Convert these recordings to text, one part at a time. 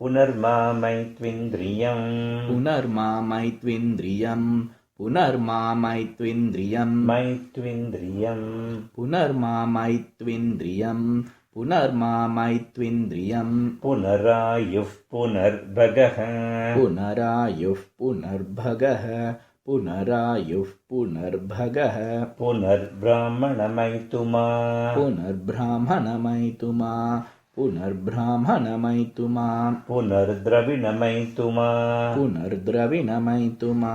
पुनर्मामैत्विन्द्रियम् पुनर्मामैत्विन्द्रियम् पुनर्मामैत्विन्द्रियम् मैत्विन्द्रियम् पुनर्मामैत्विन्द्रियम् पुनर्मामैत्विन्द्रियम् पुनरायुः पुनर्भगः पुनरायुः पुनर्भगः पुनरायुः पुनर्भगः पुनर्ब्राह्मणमैतुमा पुनर्ब्राह्मणमैतुमा पुनर्ब्राह्मणमैतुमा पुनर्द्रविणमैतुमा पुनर्द्रविणमैतुमा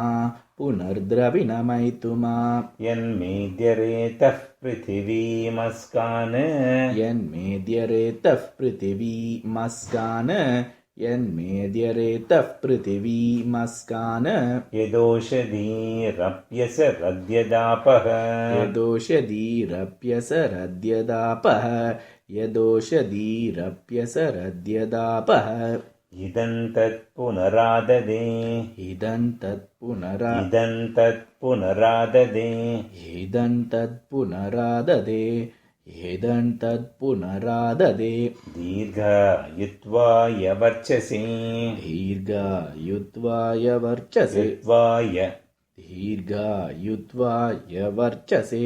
पुनर्द्रविणमैतुमा यन्मेद्यरेतः पृथिवीमस्कान् यन्मेद्यरेतः पृथिवीमस्कान् यन्मेद्यरेतः पृथिवीमस्कान् यदोषधीरप्यसरद्यदापः यदोषधीरप्यसरद्यदापः यदोषधीरप्यसरद्यदापः इदं तत्पुनराददे इदं तत्पुनराददे इदं तत्पुनराददे इदं तत्पुनराददे दीर्घायुत्वाय वर्चसे दीर्घायुत्वाय वर्चसे दीर्घायुत्वाय वर्चसे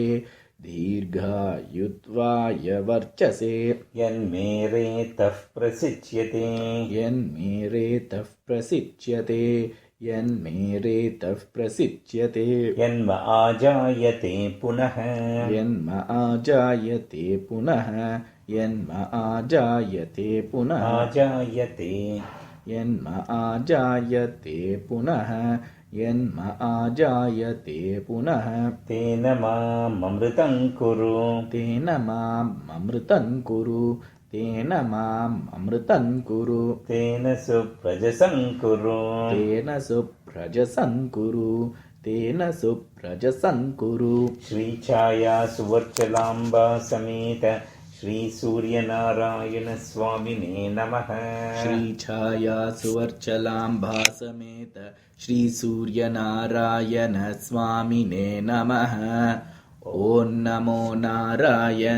दीर्घायुत्वाय वर्चसे यन्मेरेतः प्रसिच्यते यन्मेरेतः प्रसिच्यते यन्मेरेतः प्रसिच्यते यन्म आजायते पुनः यन्म आजायते पुनः यन्म आजायते पुनः यन्म आजायते पुनः यन्म आजायते पुनः तेन मामृतं कुरु तेन मामृतं कुरु तेन मामृतं कुरु तेन सुप्रजसं कुरु तेन सुप्रजसं कुरु तेन सुप्रजसं कुरु श्रीछाया सुवर्चलाम्बा समेत श्रीसूर्यनारायणस्वामिने नमः श्रीछाया सुवर्चलाम्बा समेत श्रीसूर्यनारायणस्वामिने नमः। ॐ नमो नारायण।